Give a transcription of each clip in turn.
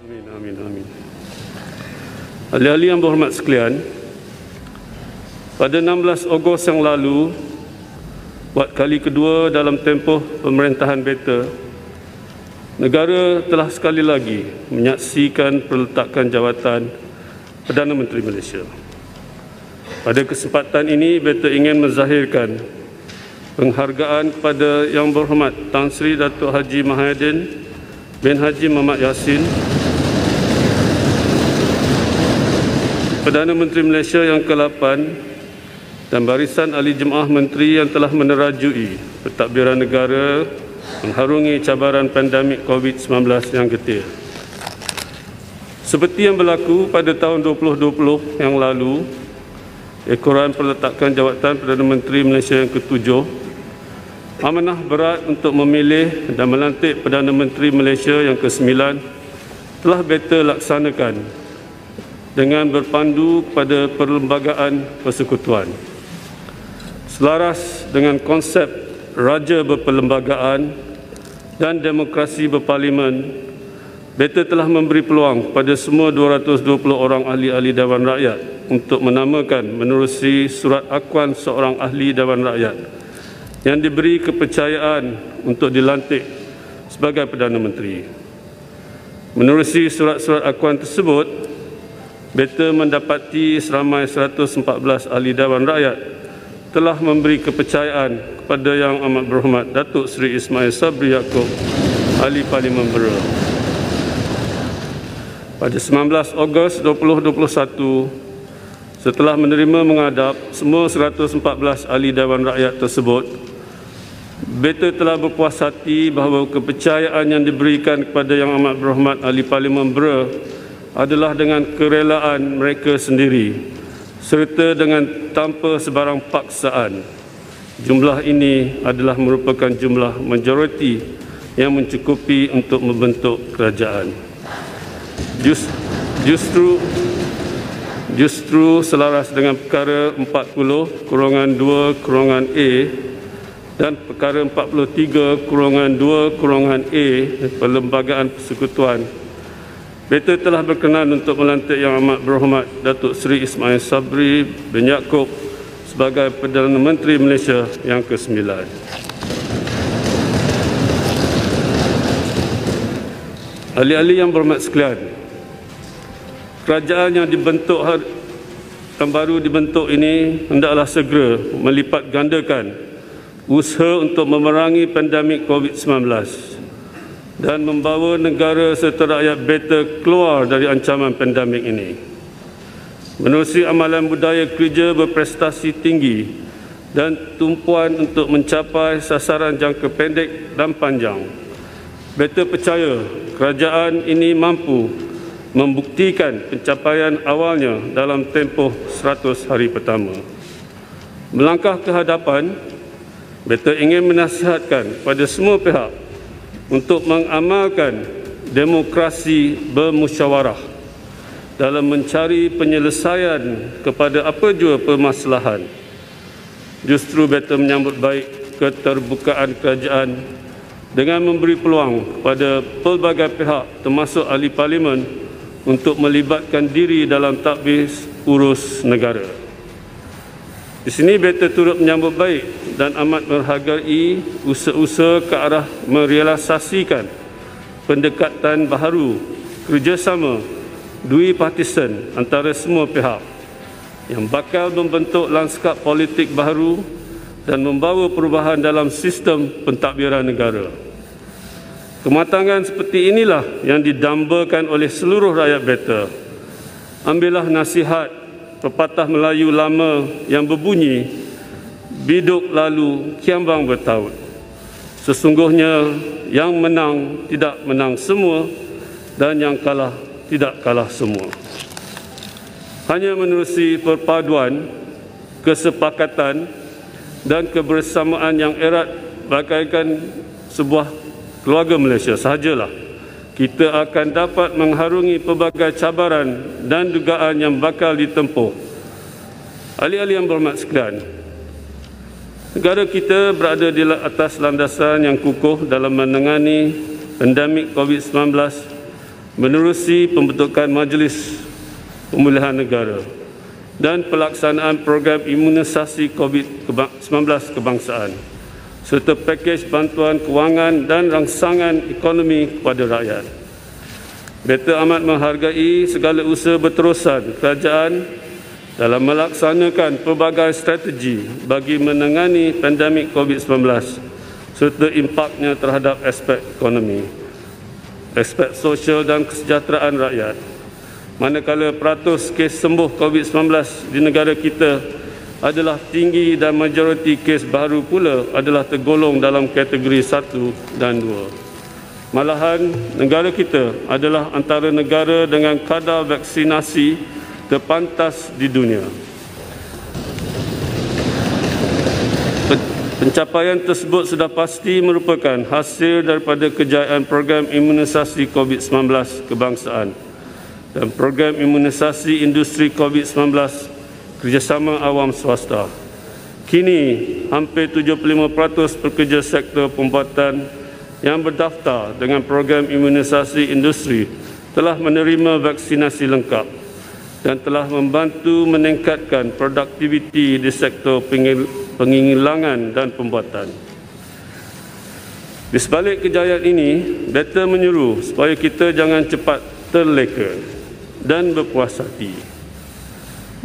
Amin, amin, amin. Ahli-ahli yang berhormat sekalian, pada 16 Ogos yang lalu, buat kali kedua dalam tempoh pemerintahan beta, negara telah sekali lagi menyaksikan peletakan jawatan Perdana Menteri Malaysia. Pada kesempatan ini, beta ingin menzahirkan penghargaan kepada Yang Berhormat Tan Sri Datuk Haji Mahyadin bin Haji Muhammad Yassin, Perdana Menteri Malaysia yang ke-8 dan barisan ahli jemaah menteri yang telah menerajui pentadbiran negara mengharungi cabaran pandemik COVID-19 yang getir. Seperti yang berlaku pada tahun 2020 yang lalu, ekoran peletakan jawatan Perdana Menteri Malaysia yang ke-7, amanah berat untuk memilih dan melantik Perdana Menteri Malaysia yang ke-9 telah beta laksanakan dengan berpandu pada perlembagaan persekutuan. Selaras dengan konsep raja berperlembagaan dan demokrasi berparlimen, beta telah memberi peluang pada semua 220 orang ahli-ahli Dewan Rakyat untuk menamakan menerusi surat akuan seorang ahli Dewan Rakyat yang diberi kepercayaan untuk dilantik sebagai Perdana Menteri. Menerusi surat-surat akuan tersebut, beta mendapati seramai 114 ahli Dewan Rakyat telah memberi kepercayaan kepada Yang Amat Berhormat Datuk Seri Ismail Sabri Yaakob, Ahli Parlimen Bera. Pada 19 Ogos 2021, setelah menerima menghadap semua 114 ahli Dewan Rakyat tersebut, beta telah berpuas hati bahawa kepercayaan yang diberikan kepada Yang Amat Berhormat Ahli Parlimen Bera adalah dengan kerelaan mereka sendiri serta dengan tanpa sebarang paksaan. Jumlah ini adalah merupakan jumlah majoriti yang mencukupi untuk membentuk kerajaan. Justru selaras dengan perkara 40/2/A dan perkara 43/2/A Perlembagaan Persekutuan, beta telah berkenan untuk melantik Yang Amat Berhormat Datuk Seri Ismail Sabri bin Yaakob sebagai Perdana Menteri Malaysia yang ke-9. Ahli-ahli yang berhormat sekalian, kerajaan yang baru dibentuk ini hendaklah segera melipat gandakan usaha untuk memerangi pandemik COVID-19 dan membawa negara serta rakyat beta keluar dari ancaman pandemik ini. Menerusi amalan budaya kerja berprestasi tinggi dan tumpuan untuk mencapai sasaran jangka pendek dan panjang, beta percaya kerajaan ini mampu membuktikan pencapaian awalnya dalam tempoh 100 hari pertama. Melangkah ke hadapan, beta ingin menasihatkan pada semua pihak untuk mengamalkan demokrasi bermusyawarah dalam mencari penyelesaian kepada apa jua permasalahan. Justru beta menyambut baik keterbukaan kerajaan dengan memberi peluang kepada pelbagai pihak termasuk ahli parlimen untuk melibatkan diri dalam tadbir urus negara. Di sini beta turut menyambut baik dan amat menghargai usaha-usaha ke arah merealisasikan pendekatan baharu kerjasama duipartisan antara semua pihak yang bakal membentuk lanskap politik baharu dan membawa perubahan dalam sistem pentadbiran negara. Kematangan seperti inilah yang didambakan oleh seluruh rakyat beta. Ambillah nasihat pepatah Melayu lama yang berbunyi, biduk lalu kiambang bertaut. Sesungguhnya yang menang tidak menang semua dan yang kalah tidak kalah semua. Hanya menerusi perpaduan, kesepakatan dan kebersamaan yang erat bagaikan sebuah keluarga Malaysia sahajalah kita akan dapat mengharungi pelbagai cabaran dan dugaan yang bakal ditempuh. Ahli-ahli yang berhormat sekalian, negara kita berada di atas landasan yang kukuh dalam menangani pandemik COVID-19 menerusi pembentukan Majlis Pemulihan Negara dan pelaksanaan program imunisasi COVID-19 kebangsaan serta pakej bantuan kewangan dan rangsangan ekonomi kepada rakyat. Beta amat menghargai segala usaha berterusan kerajaan dalam melaksanakan pelbagai strategi bagi menangani pandemik COVID-19 serta impaknya terhadap aspek ekonomi, aspek sosial dan kesejahteraan rakyat. Manakala peratus kes sembuh COVID-19 di negara kita adalah tinggi dan majoriti kes baru pula adalah tergolong dalam kategori 1 dan 2. Malahan, negara kita adalah antara negara dengan kadar vaksinasi terpantas di dunia. Pencapaian tersebut sudah pasti merupakan hasil daripada kejayaan program imunisasi COVID-19 kebangsaan dan program imunisasi industri COVID-19 kerjasama awam swasta. Kini, hampir 75% pekerja sektor pembuatan yang berdaftar dengan program imunisasi industri telah menerima vaksinasi lengkap dan telah membantu meningkatkan produktiviti di sektor pengilangan dan pembuatan. Di sebalik kejayaan ini, beta menyuruh supaya kita jangan cepat terleka dan berpuas hati.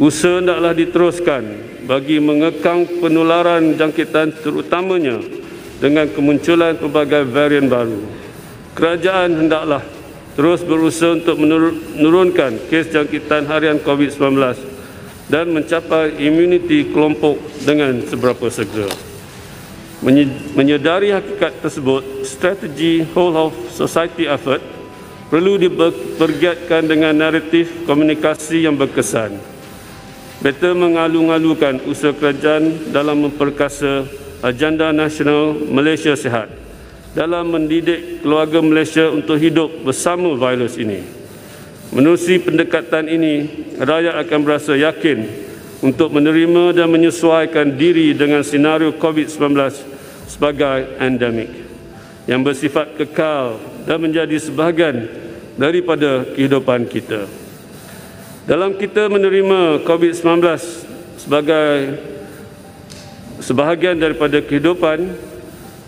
Usaha hendaklah diteruskan bagi mengekang penularan jangkitan terutamanya dengan kemunculan pelbagai varian baru. Kerajaan hendaklah terus berusaha untuk menurunkan kes jangkitan harian COVID-19 dan mencapai imuniti kelompok dengan seberapa segera. Menyedari hakikat tersebut, strategi whole of society effort perlu dipergiatkan dengan naratif komunikasi yang berkesan. Beta mengalu-alukan usaha kerajaan dalam memperkasa Agenda Nasional Malaysia Sihat dalam mendidik keluarga Malaysia untuk hidup bersama virus ini. Menerusi pendekatan ini, rakyat akan berasa yakin untuk menerima dan menyesuaikan diri dengan senario COVID-19 sebagai endemik yang bersifat kekal dan menjadi sebahagian daripada kehidupan kita. Dalam kita menerima COVID-19 sebagai sebahagian daripada kehidupan,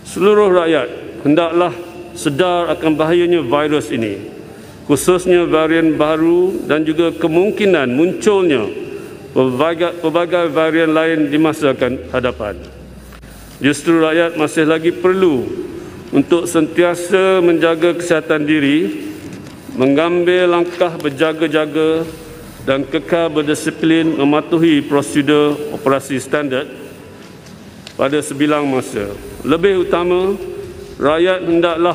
seluruh rakyat hendaklah sedar akan bahayanya virus ini, khususnya varian baru dan juga kemungkinan munculnya pelbagai varian lain di masa akan hadapan. Justru rakyat masih lagi perlu untuk sentiasa menjaga kesihatan diri, mengambil langkah berjaga-jaga dan kekal berdisiplin mematuhi prosedur operasi standard pada sebilang masa. Lebih utama, rakyat hendaklah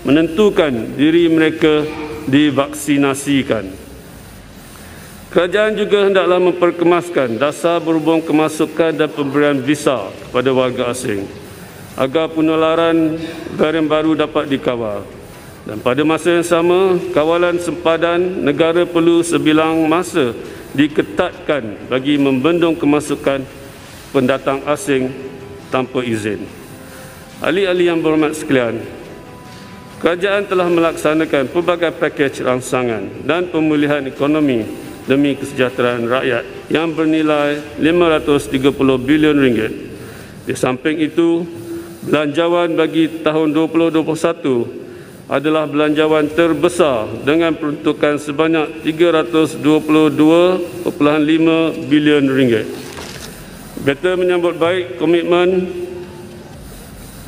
menentukan diri mereka divaksinasikan. Kerajaan juga hendaklah memperkemaskan dasar berhubung kemasukan dan pemberian visa kepada warga asing agar penularan varian baru dapat dikawal. Dan pada masa yang sama, kawalan sempadan negara perlu sebilang masa diketatkan bagi membendung kemasukan pendatang asing tanpa izin. Ahli-ahli yang berhormat sekalian, kerajaan telah melaksanakan pelbagai pakej rangsangan dan pemulihan ekonomi demi kesejahteraan rakyat yang bernilai RM530 bilion. Di samping itu, belanjawan bagi tahun 2021 adalah belanjawan terbesar dengan peruntukan sebanyak RM322.5 bilion. Beta menyambut baik komitmen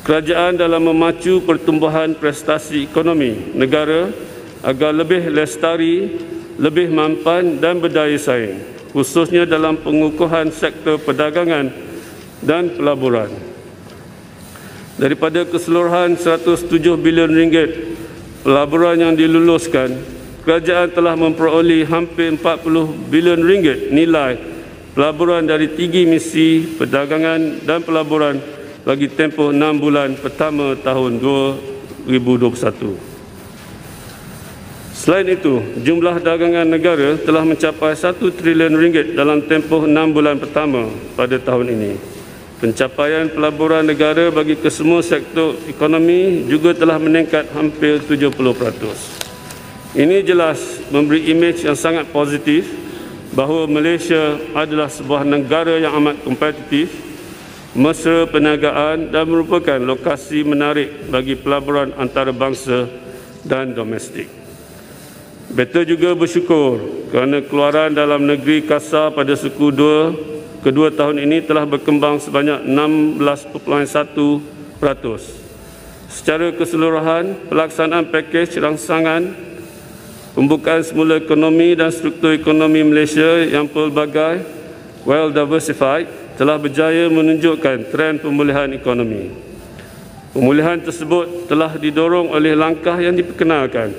kerajaan dalam memacu pertumbuhan prestasi ekonomi negara agar lebih lestari, lebih mampan dan berdaya saing, khususnya dalam pengukuhan sektor perdagangan dan pelaburan. Daripada keseluruhan RM107 bilion pelaburan yang diluluskan, kerajaan telah memperoleh hampir RM40 bilion nilai pelaburan dari 3 misi perdagangan dan pelaburan bagi tempoh 6 bulan pertama tahun 2021. Selain itu, jumlah dagangan negara telah mencapai RM1 trilion dalam tempoh 6 bulan pertama pada tahun ini. Pencapaian pelaburan negara bagi kesemua sektor ekonomi juga telah meningkat hampir 70%. Ini jelas memberi imej yang sangat positif bahawa Malaysia adalah sebuah negara yang amat kompetitif, mesra perniagaan dan merupakan lokasi menarik bagi pelaburan antarabangsa dan domestik. Beta juga bersyukur kerana keluaran dalam negeri kasar pada suku kedua tahun ini telah berkembang sebanyak 16.1%. Secara keseluruhan, pelaksanaan pakej rangsangan pembukaan semula ekonomi dan struktur ekonomi Malaysia yang pelbagai, well diversified, telah berjaya menunjukkan trend pemulihan ekonomi. Pemulihan tersebut telah didorong oleh langkah yang diperkenalkan,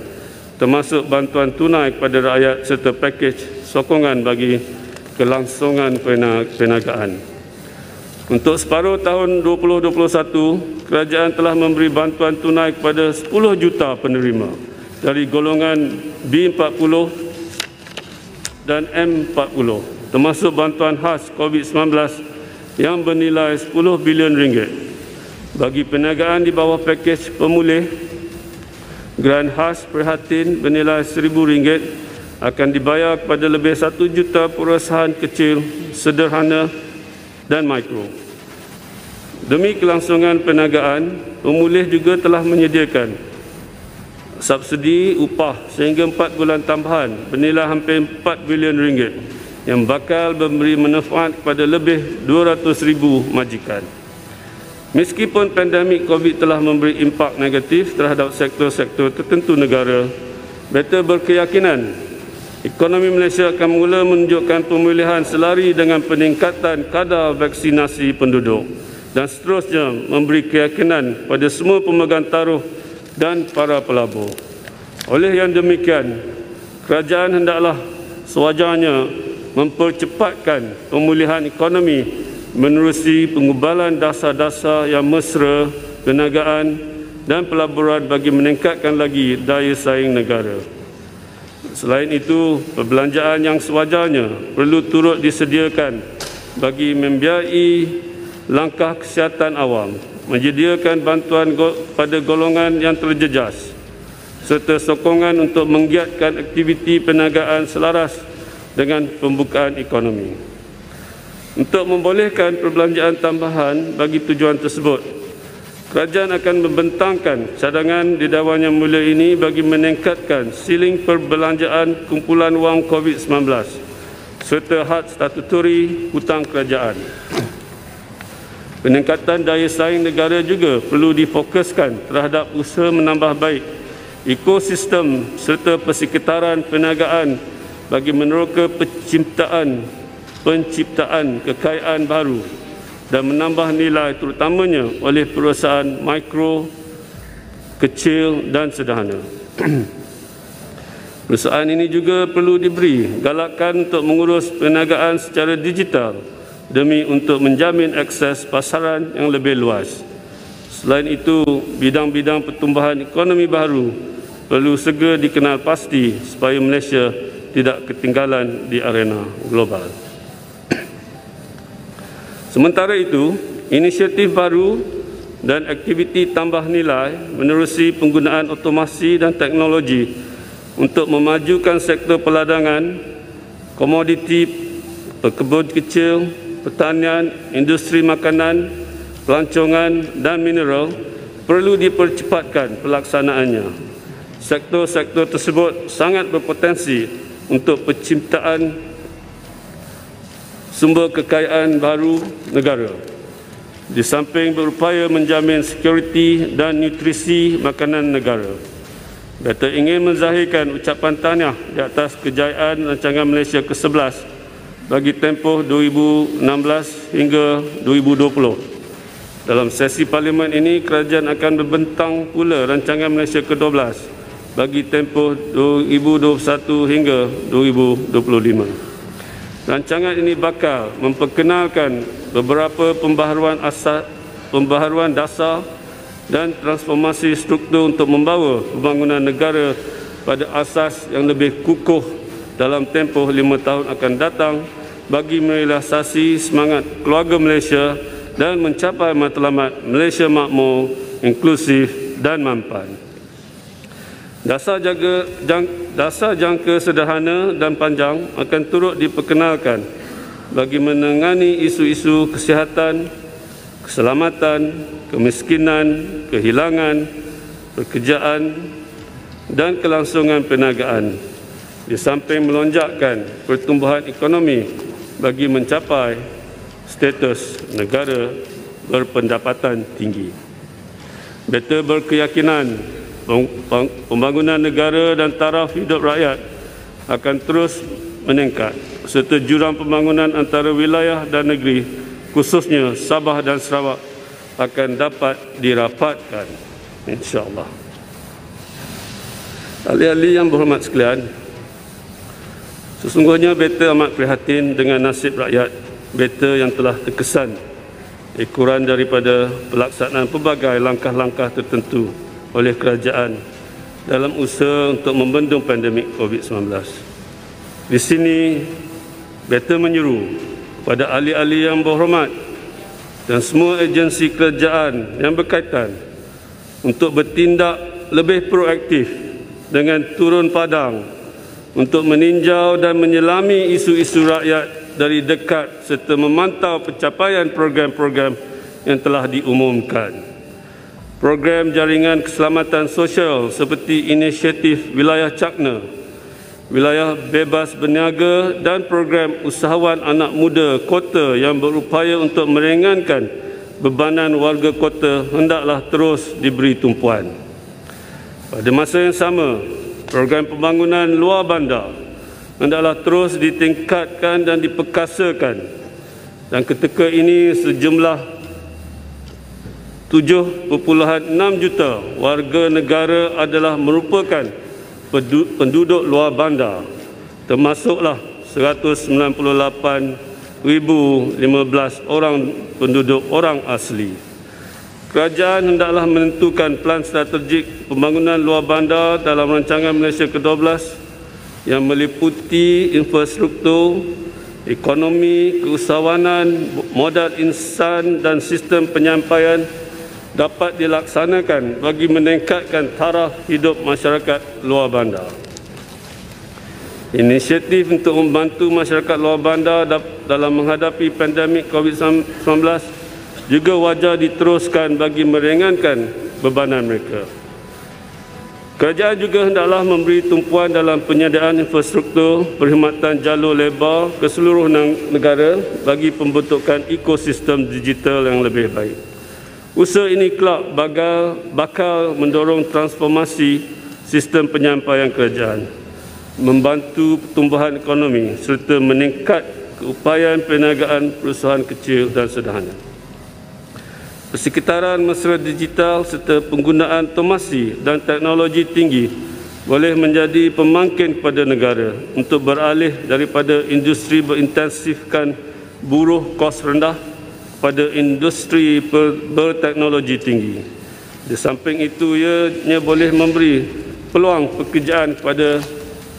termasuk bantuan tunai kepada rakyat serta pakej sokongan bagi kelangsungan perniagaan. Untuk separuh tahun 2021, kerajaan telah memberi bantuan tunai kepada 10 juta penerima dari golongan B40 dan M40, termasuk bantuan khas COVID-19 yang bernilai 10 bilion ringgit. Bagi perniagaan di bawah pakej pemulih, geran khas prihatin bernilai RM1,000 akan dibayar kepada lebih 1 juta perusahaan kecil, sederhana dan mikro. Demi kelangsungan perniagaan, pemulih juga telah menyediakan subsidi upah sehingga 4 bulan tambahan bernilai hampir RM4 bilion yang bakal memberi manfaat kepada lebih 200,000 majikan. Meskipun pandemik COVID telah memberi impak negatif terhadap sektor-sektor tertentu negara, beta berkeyakinan ekonomi Malaysia akan mula menunjukkan pemulihan selari dengan peningkatan kadar vaksinasi penduduk dan seterusnya memberi keyakinan pada semua pemegang taruh dan para pelabur. Oleh yang demikian, kerajaan hendaklah sewajarnya mempercepatkan pemulihan ekonomi menerusi pengubalan dasar-dasar yang mesra perniagaan dan pelaburan bagi meningkatkan lagi daya saing negara. Selain itu, perbelanjaan yang sewajarnya perlu turut disediakan bagi membiayai langkah kesihatan awam, menyediakan bantuan pada golongan yang terjejas, serta sokongan untuk menggiatkan aktiviti perniagaan selaras dengan pembukaan ekonomi. Untuk membolehkan perbelanjaan tambahan bagi tujuan tersebut, kerajaan akan membentangkan cadangan di Dewan Yang Mulia ini bagi meningkatkan siling perbelanjaan kumpulan wang COVID-19 serta had statuturi hutang kerajaan. Peningkatan daya saing negara juga perlu difokuskan terhadap usaha menambah baik ekosistem serta persekitaran perniagaan bagi meneroka penciptaan kekayaan baru dan menambah nilai terutamanya oleh perusahaan mikro, kecil dan sederhana. Perusahaan ini juga perlu diberi galakan untuk mengurus perniagaan secara digital demi untuk menjamin akses pasaran yang lebih luas. Selain itu, bidang-bidang pertumbuhan ekonomi baru perlu segera dikenal pasti supaya Malaysia tidak ketinggalan di arena global. Sementara itu, inisiatif baru dan aktiviti tambah nilai menerusi penggunaan otomasi dan teknologi untuk memajukan sektor perladangan, komoditi, perkebun kecil, pertanian, industri makanan, pelancongan dan mineral perlu dipercepatkan pelaksanaannya. Sektor-sektor tersebut sangat berpotensi untuk penciptaan sumber kekayaan baru negara. Di samping berupaya menjamin sekuriti dan nutrisi makanan negara, beta ingin menzahirkan ucapan tahniah di atas kejayaan rancangan Malaysia ke-11 bagi tempoh 2016 hingga 2020. Dalam sesi parlimen ini, kerajaan akan membentang pula rancangan Malaysia ke-12 bagi tempoh 2021 hingga 2025. Rancangan ini bakal memperkenalkan beberapa pembaharuan dasar dan transformasi struktur untuk membawa pembangunan negara pada asas yang lebih kukuh dalam tempoh 5 tahun akan datang bagi merealisasi semangat keluarga Malaysia dan mencapai matlamat Malaysia makmur, inklusif dan mampan. Dasar jangka sederhana dan panjang akan turut diperkenalkan bagi menangani isu-isu kesihatan, keselamatan, kemiskinan, kehilangan, pekerjaan dan kelangsungan perniagaan, di samping melonjakkan pertumbuhan ekonomi bagi mencapai status negara berpendapatan tinggi. Beta berkeyakinan pembangunan negara dan taraf hidup rakyat akan terus meningkat serta jurang pembangunan antara wilayah dan negeri, khususnya Sabah dan Sarawak, akan dapat dirapatkan, insya-Allah. Ahli-ahli yang berhormat sekalian, sesungguhnya beta amat prihatin dengan nasib rakyat beta yang telah terkesan kurang daripada pelaksanaan pelbagai langkah-langkah tertentu oleh kerajaan dalam usaha untuk membendung pandemik COVID-19. Di sini, beta menyeru kepada ahli-ahli yang berhormat dan semua agensi kerajaan yang berkaitan untuk bertindak lebih proaktif dengan turun padang untuk meninjau dan menyelami isu-isu rakyat dari dekat serta memantau pencapaian program-program yang telah diumumkan. Program jaringan keselamatan sosial seperti inisiatif Wilayah Cakna, Wilayah Bebas Berniaga dan program usahawan anak muda kota yang berupaya untuk meringankan bebanan warga kota hendaklah terus diberi tumpuan. Pada masa yang sama, program pembangunan luar bandar hendaklah terus ditingkatkan dan diperkasakan. Dan ketika ini sejumlah 7.6 juta warga negara adalah merupakan penduduk luar bandar, termasuklah 198,015 orang penduduk orang asli. Kerajaan hendaklah menentukan plan strategik pembangunan luar bandar dalam rancangan Malaysia ke-12 yang meliputi infrastruktur, ekonomi, keusahawanan, modal insan dan sistem penyampaian dapat dilaksanakan bagi meningkatkan taraf hidup masyarakat luar bandar. Inisiatif untuk membantu masyarakat luar bandar dalam menghadapi pandemik COVID-19 juga wajar diteruskan bagi meringankan bebanan mereka. Kerajaan juga hendaklah memberi tumpuan dalam penyediaan infrastruktur perkhidmatan jalur lebar ke seluruh negara bagi pembentukan ekosistem digital yang lebih baik. Usaha ini kelak bakal mendorong transformasi sistem penyampaian kerajaan, membantu pertumbuhan ekonomi serta meningkat keupayaan perniagaan perusahaan kecil dan sederhana. Persekitaran mesra digital serta penggunaan otomasi dan teknologi tinggi boleh menjadi pemangkin kepada negara untuk beralih daripada industri berintensifkan buruh kos rendah pada industri berteknologi tinggi. Di samping itu, ianya boleh memberi peluang pekerjaan kepada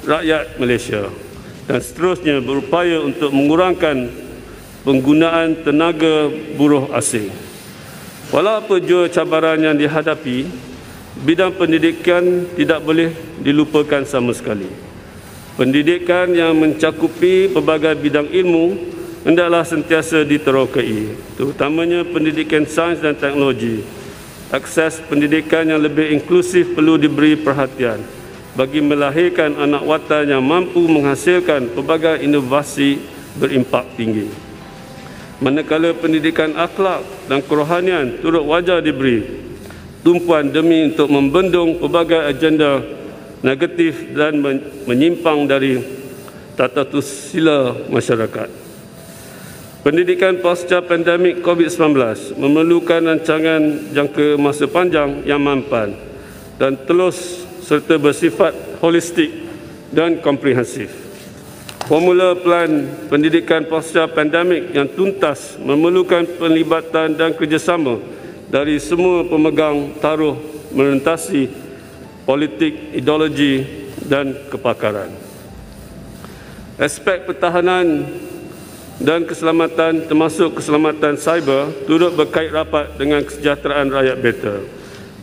rakyat Malaysia dan seterusnya berupaya untuk mengurangkan penggunaan tenaga buruh asing. Walau apa jua cabaran yang dihadapi, bidang pendidikan tidak boleh dilupakan sama sekali. Pendidikan yang mencakupi pelbagai bidang ilmu hendaklah sentiasa diterokai, terutamanya pendidikan sains dan teknologi. Akses pendidikan yang lebih inklusif perlu diberi perhatian bagi melahirkan anak watan yang mampu menghasilkan pelbagai inovasi berimpak tinggi. Manakala pendidikan akhlak dan kerohanian turut wajar diberi tumpuan demi untuk membendung pelbagai agenda negatif dan menyimpang dari tata susila masyarakat. Pendidikan pasca pandemik COVID-19 memerlukan rancangan jangka masa panjang yang mampan dan telus serta bersifat holistik dan komprehensif. Formula plan pendidikan pasca pandemik yang tuntas memerlukan penlibatan dan kerjasama dari semua pemegang taruh merentasi politik, ideologi dan kepakaran. Aspek pertahanan dan keselamatan termasuk keselamatan cyber turut berkait rapat dengan kesejahteraan rakyat beta.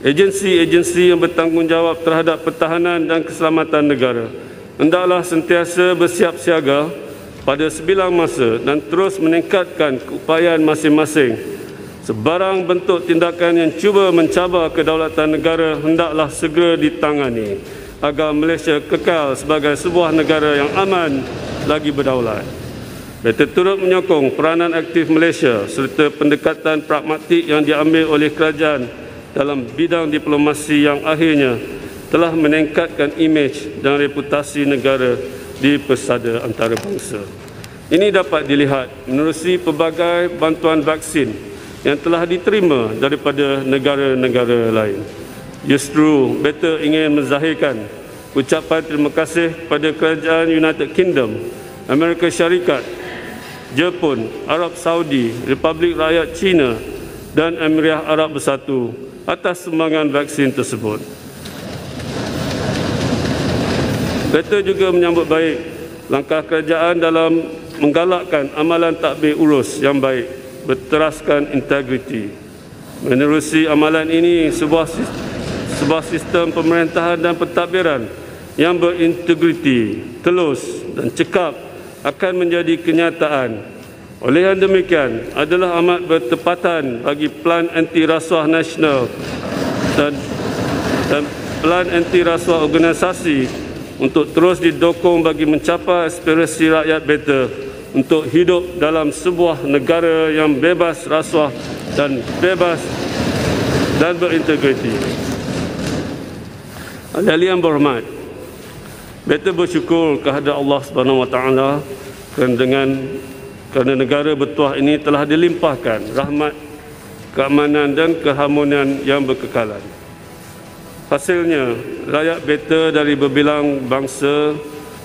Agensi-agensi yang bertanggungjawab terhadap pertahanan dan keselamatan negara hendaklah sentiasa bersiap siaga pada sebilang masa dan terus meningkatkan keupayaan masing-masing. Sebarang bentuk tindakan yang cuba mencabar kedaulatan negara hendaklah segera ditangani agar Malaysia kekal sebagai sebuah negara yang aman lagi berdaulat. Beta turut menyokong peranan aktif Malaysia serta pendekatan pragmatik yang diambil oleh kerajaan dalam bidang diplomasi yang akhirnya telah meningkatkan imej dan reputasi negara di persada antarabangsa. Ini dapat dilihat menerusi pelbagai bantuan vaksin yang telah diterima daripada negara-negara lain. Justru, beta ingin menzahirkan ucapan terima kasih kepada kerajaan United Kingdom, Amerika Syarikat, Jepun, Arab Saudi, Republik Rakyat China dan Emirat Arab Bersatu atas sumbangan vaksin tersebut. Beta juga menyambut baik langkah kerajaan dalam menggalakkan amalan takbir urus yang baik berteraskan integriti. Menerusi amalan ini, sebuah sistem pemerintahan dan pentadbiran yang berintegriti, telus dan cekap akan menjadi kenyataan. Oleh yang demikian, adalah amat bertepatan bagi Pelan Anti Rasuah Nasional dan Pelan Anti Rasuah Organisasi untuk terus didukung bagi mencapai aspirasi rakyat beta untuk hidup dalam sebuah negara yang bebas rasuah dan bebas dan berintegriti. Ahli yang berhormat, beta bersyukur kehadrat Allah Subhanahu Wa Taala kerana negara bertuah ini telah dilimpahkan rahmat, keamanan dan keharmonian yang berkekalan. Hasilnya, rakyat beta dari berbilang bangsa,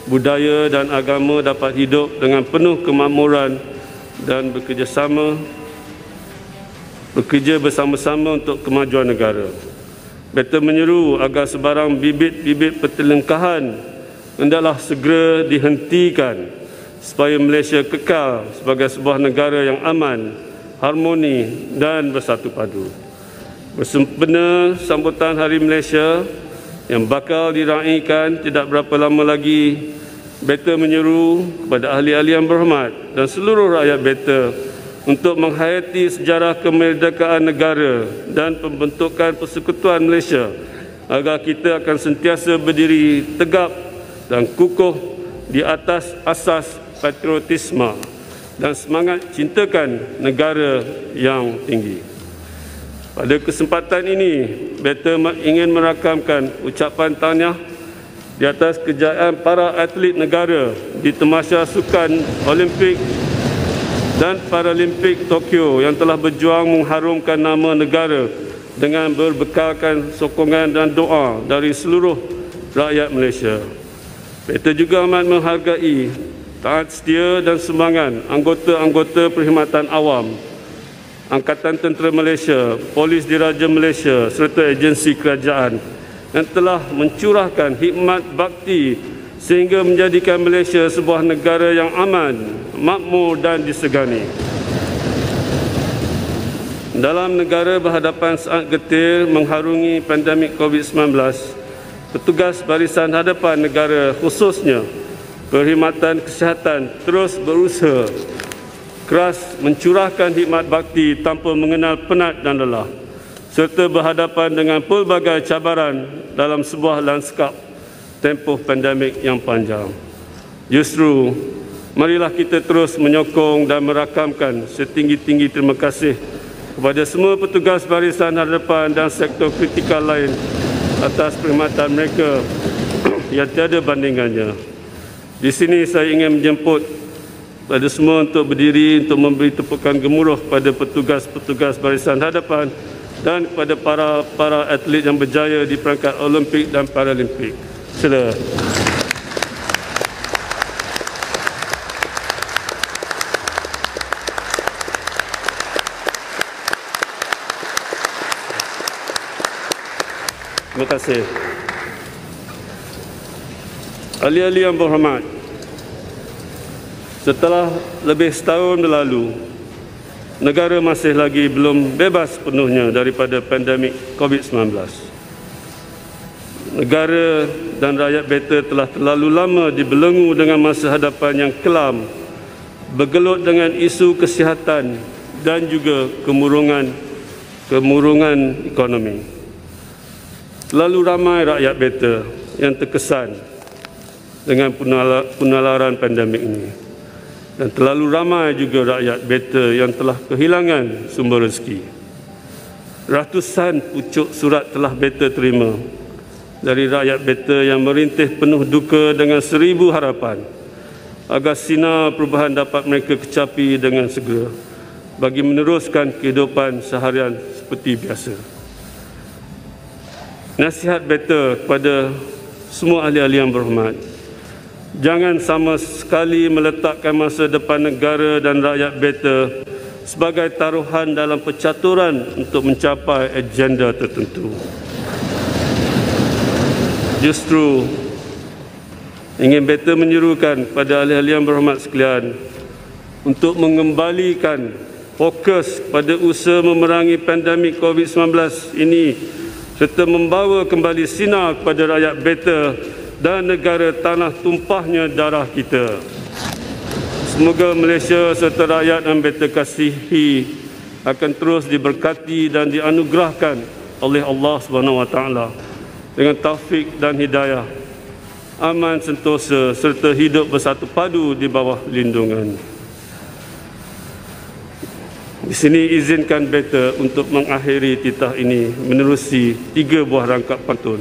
budaya dan agama dapat hidup dengan penuh kemakmuran dan bekerja bersama-sama untuk kemajuan negara. Beta menyeru agar sebarang bibit-bibit pertelengkahan hendaklah segera dihentikan supaya Malaysia kekal sebagai sebuah negara yang aman, harmoni dan bersatu padu. Bersempena sambutan Hari Malaysia yang bakal diraikan tidak berapa lama lagi, beta menyeru kepada ahli-ahli yang berhormat dan seluruh rakyat beta untuk menghayati sejarah kemerdekaan negara dan pembentukan Persekutuan Malaysia agar kita akan sentiasa berdiri tegap dan kukuh di atas asas patriotisme dan semangat cintakan negara yang tinggi. Pada kesempatan ini, beta ingin merakamkan ucapan tahniah di atas kejayaan para atlet negara di Tamasya Sukan Olimpik dan Paralimpik Tokyo yang telah berjuang mengharumkan nama negara dengan berbekalkan sokongan dan doa dari seluruh rakyat Malaysia. Beta juga amat menghargai taat setia dan sumbangan anggota-anggota perkhidmatan awam, Angkatan Tentera Malaysia, Polis Diraja Malaysia serta agensi kerajaan yang telah mencurahkan khidmat bakti sehingga menjadikan Malaysia sebuah negara yang aman, makmur dan disegani. Dalam negara berhadapan saat getir mengharungi pandemik COVID-19, petugas barisan hadapan negara khususnya perkhidmatan kesihatan terus berusaha keras mencurahkan khidmat bakti tanpa mengenal penat dan lelah serta berhadapan dengan pelbagai cabaran dalam sebuah lanskap tempoh pandemik yang panjang. Justru, marilah kita terus menyokong dan merakamkan setinggi-tinggi terima kasih kepada semua petugas barisan hadapan dan sektor kritikal lain atas perkhidmatan mereka yang tiada bandingannya. Di sini saya ingin menjemput pada semua untuk berdiri untuk memberi tepukan gemuruh pada petugas-petugas barisan hadapan dan kepada para atlet yang berjaya di perangkat Olimpik dan Paralimpik. Sila. Terima kasih. Ahli-ahli yang berhormat, setelah lebih setahun berlalu, negara masih lagi belum bebas penuhnya daripada pandemik COVID-19. Negara dan rakyat beta telah terlalu lama dibelenggu dengan masa hadapan yang kelam, bergelut dengan isu kesihatan dan juga kemurungan ekonomi. Terlalu ramai rakyat beta yang terkesan dengan penularan pandemik ini, dan terlalu ramai juga rakyat beta yang telah kehilangan sumber rezeki. Ratusan pucuk surat telah beta terima dari rakyat beta yang merintih penuh duka dengan 1000 harapan agar sinar perubahan dapat mereka kecapi dengan segera bagi meneruskan kehidupan seharian seperti biasa. Nasihat beta kepada semua ahli-ahli yang berhormat, jangan sama sekali meletakkan masa depan negara dan rakyat beta sebagai taruhan dalam percaturan untuk mencapai agenda tertentu. Justru ingin beta menyerukan kepada ahli-ahli yang berhormat sekalian untuk mengembalikan fokus pada usaha memerangi pandemik COVID-19 ini serta membawa kembali sinar kepada rakyat beta dan negara tanah tumpahnya darah kita. Semoga Malaysia serta rakyat yang beta kasihi akan terus diberkati dan dianugerahkan oleh Allah SWT dengan taufik dan hidayah, aman sentosa serta hidup bersatu padu di bawah lindungan. Di sini izinkan beta untuk mengakhiri titah ini menerusi 3 buah rangkap pantun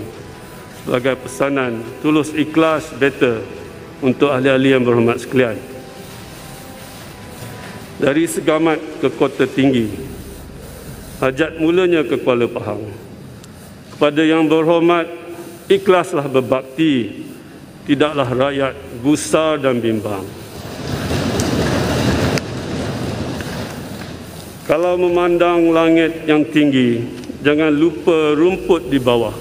sebagai pesanan tulus ikhlas beta untuk ahli-ahli yang berhormat sekalian. Dari Segamat ke Kota Tinggi, hajat mulanya ke Kuala Pahang. Kepada yang berhormat, ikhlaslah berbakti, tidaklah rakyat gusar dan bimbang. Kalau memandang langit yang tinggi, jangan lupa rumput di bawah.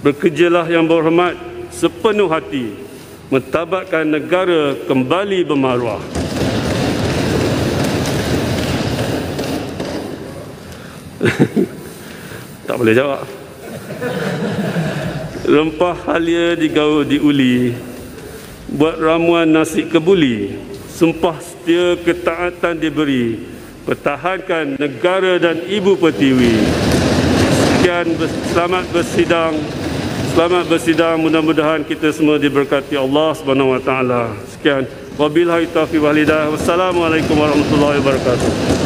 Bekerjalah yang berhormat sepenuh hati, mentabakkan negara kembali bermaruah. Tak boleh jawab. Rempah halia digaul di uli, buat ramuan nasi kebuli, sumpah setia ketaatan diberi, pertahankan negara dan ibu pertiwi. Sekian, selamat bersidang, mudah-mudahan kita semua diberkati Allah SWT. Sekian, wabillahi taufiq wal hidayah. Wassalamualaikum warahmatullahi wabarakatuh.